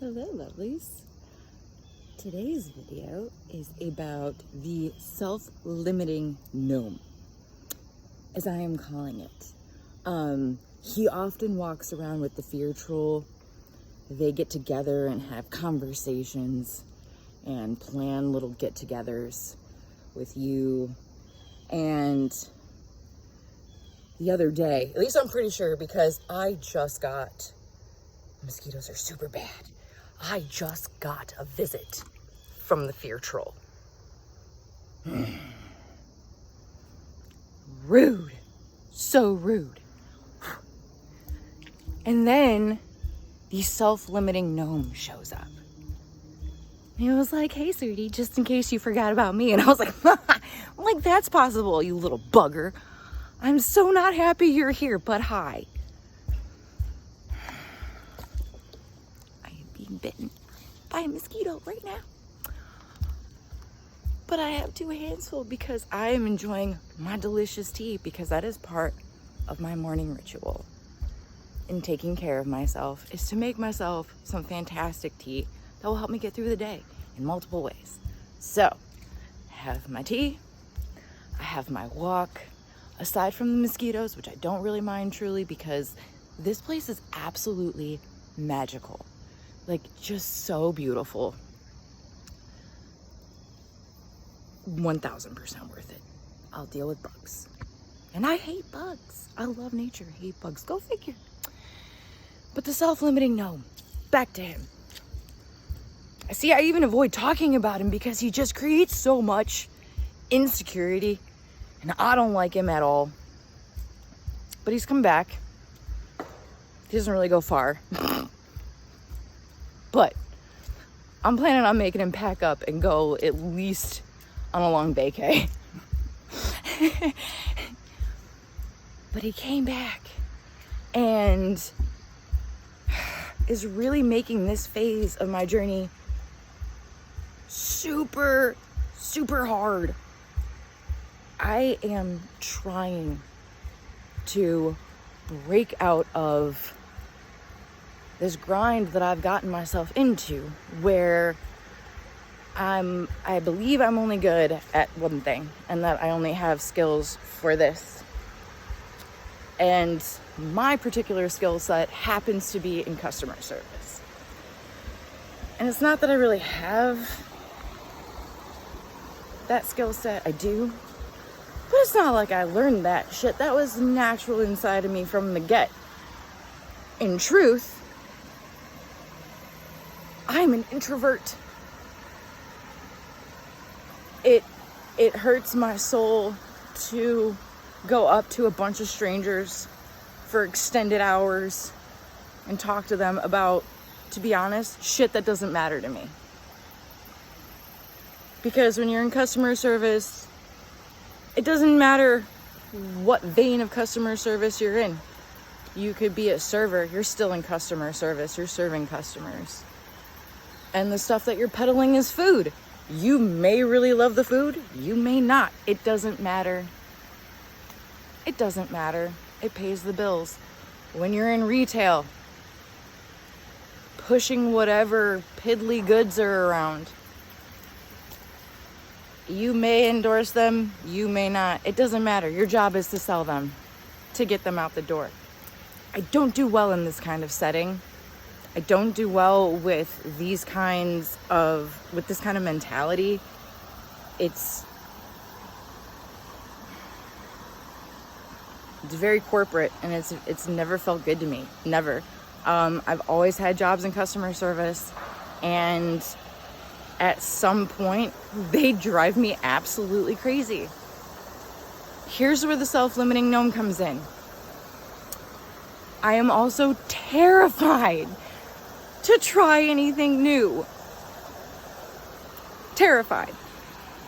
Hello, lovelies. Today's video is about the self-limiting gnome, as I am calling it. He often walks around with the fear troll. They get together and have conversations and plan little get-togethers with you. And the other day, at least I'm pretty sure, because I just got, mosquitoes are super bad. I just got a visit from the fear troll. Rude. So rude. And then the self-limiting gnome shows up. He was like, "Hey, sweetie, just in case you forgot about me." And I was like, that's possible, you little bugger. I'm so not happy you're here, but hi. I am being bitten by a mosquito right now. But I have two hands full because I am enjoying my delicious tea, because that is part of my morning ritual in taking care of myself, is to make myself some fantastic tea that will help me get through the day in multiple ways. So, I have my tea, I have my walk, aside from the mosquitoes, which I don't really mind truly, because this place is absolutely magical. Like, just so beautiful. 1000% worth it. I'll deal with bugs. And I hate bugs. I love nature, hate bugs. Go figure. But the self-limiting gnome, back to him. I even avoid talking about him because he just creates so much insecurity, and I don't like him at all. But he's come back. He doesn't really go far. But I'm planning on making him pack up and go at least on a long vacay. But he came back and is really making this phase of my journey super, super hard. I am trying to break out of this grind that I've gotten myself into, where I believe I'm only good at one thing, and that I only have skills for this. And my particular skill set happens to be in customer service. And it's not that I really have that skill set. I do. But it's not like I learned that shit. That was natural inside of me from the get. In truth, I'm an introvert. It hurts my soul to go up to a bunch of strangers for extended hours and talk to them about, to be honest, shit that doesn't matter to me. Because when you're in customer service, it doesn't matter what vein of customer service you're in. You could be a server, you're still in customer service, you're serving customers. And the stuff that you're peddling is food. You may really love the food, you may not. It doesn't matter. It doesn't matter. It pays the bills. When you're in retail, pushing whatever piddly goods are around, you may endorse them, you may not. It doesn't matter. Your job is to sell them, to get them out the door. I don't do well in this kind of setting. I don't do well with this kind of mentality. It's very corporate, and it's never felt good to me. Never. I've always had jobs in customer service, and at some point, they drive me absolutely crazy. Here's where the self-limiting gnome comes in. I am also terrified to try anything new. Terrified.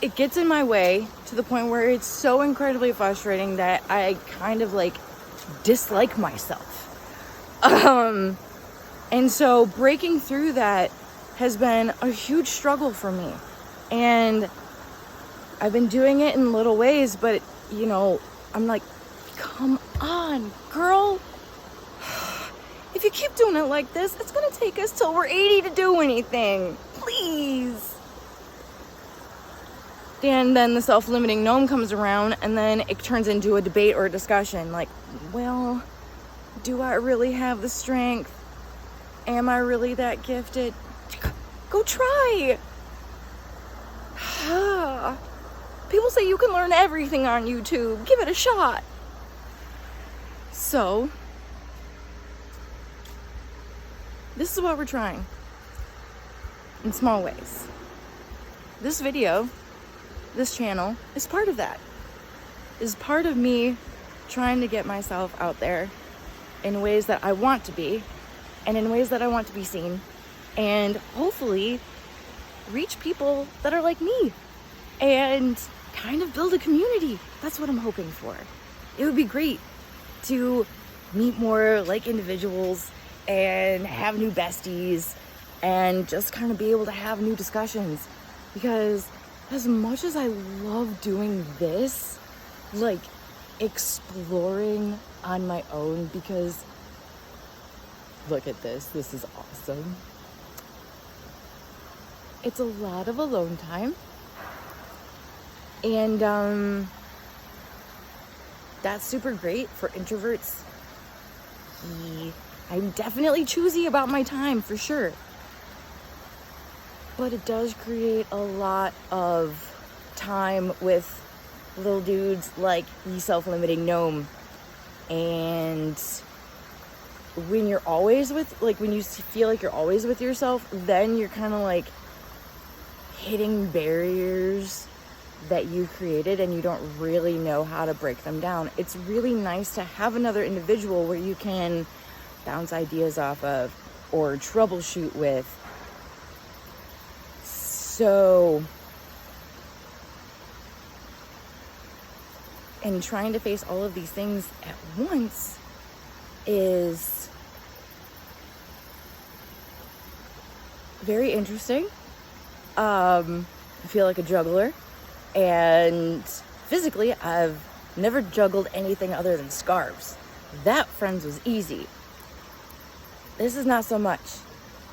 It gets in my way to the point where it's so incredibly frustrating that I kind of dislike myself. And so breaking through that has been a huge struggle for me. And I've been doing it in little ways, but I'm like, come on, girl. If you keep doing it like this, it's gonna take us till we're 80 to do anything. Please. And then the self-limiting gnome comes around, and then it turns into a debate or a discussion. Like, well, do I really have the strength? Am I really that gifted? Go try. People say you can learn everything on YouTube. Give it a shot. So, this is what we're trying in small ways. This video, this channel, is part of that. Is part of me trying to get myself out there in ways that I want to be, and in ways that I want to be seen, and hopefully reach people that are like me and kind of build a community. That's what I'm hoping for. It would be great to meet more like individuals and have new besties and just kind of be able to have new discussions, because as much as I love doing this, like exploring on my own, because look at this is awesome. It's a lot of alone time, and that's super great for introverts. I'm definitely choosy about my time, for sure. But it does create a lot of time with little dudes like the self-limiting gnome. And when you're always with, like, when you feel like you're always with yourself, then you're kind of like hitting barriers that you created and you don't really know how to break them down. It's really nice to have another individual where you can bounce ideas off of or troubleshoot with. So, and trying to face all of these things at once is very interesting. I feel like a juggler, and physically I've never juggled anything other than scarves. That, friends, was easy. This is not so much.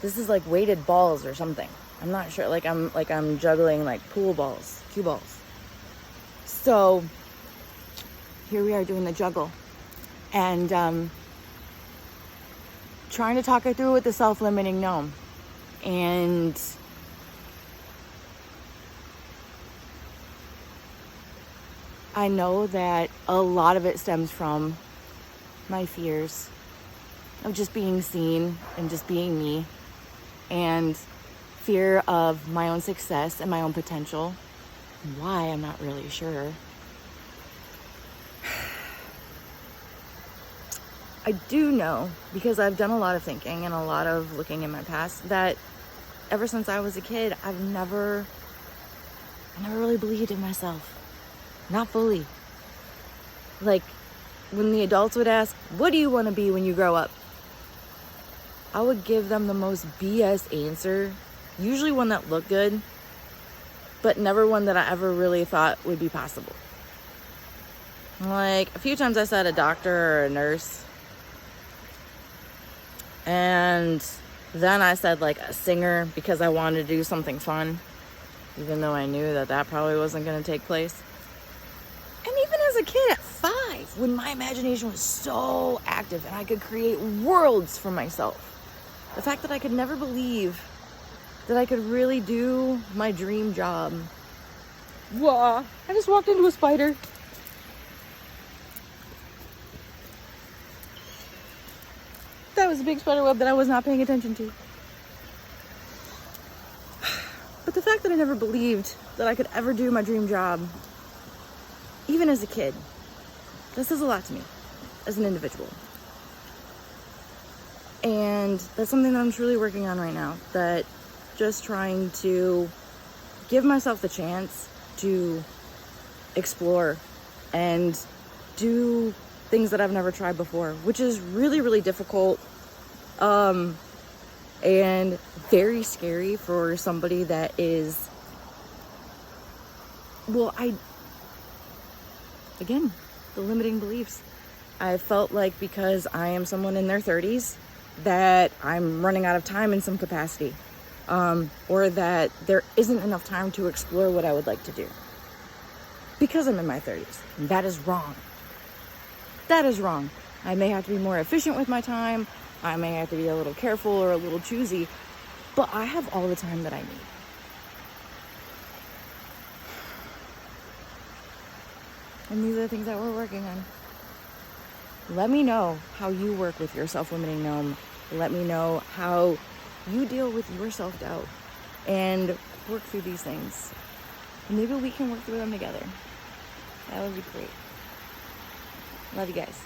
This is like weighted balls or something. I'm not sure. Like I'm juggling like pool balls, cue balls. So here we are doing the juggle, and trying to talk it through with the self-limiting gnome. And I know that a lot of it stems from my fears of just being seen and just being me, and fear of my own success and my own potential. Why, I'm not really sure. I do know, because I've done a lot of thinking and a lot of looking in my past, that ever since I was a kid, I never really believed in myself. Not fully. Like, when the adults would ask, what do you want to be when you grow up? I would give them the most BS answer, usually one that looked good, but never one that I ever really thought would be possible. Like, a few times I said a doctor or a nurse, and then I said like a singer, because I wanted to do something fun, even though I knew that that probably wasn't going to take place. And even as a kid at 5, when my imagination was so active and I could create worlds for myself, the fact that I could never believe that I could really do my dream job. Whoa, I just walked into a spider. That was a big spider web that I was not paying attention to. But the fact that I never believed that I could ever do my dream job, even as a kid, that says a lot to me as an individual. And that's something that I'm truly working on right now. That just trying to give myself the chance to explore and do things that I've never tried before, which is really, really difficult, and very scary for somebody that is, well, again, the limiting beliefs. I felt like because I am someone in their 30s that I'm running out of time in some capacity, or that there isn't enough time to explore what I would like to do because I'm in my 30s. And that is wrong. That is wrong. I may have to be more efficient with my time. I may have to be a little careful or a little choosy, but I have all the time that I need. And these are the things that we're working on. Let me know how you work with your self-limiting gnome. Let me know how you deal with your self-doubt and work through these things. Maybe we can work through them together. That would be great. Love you guys.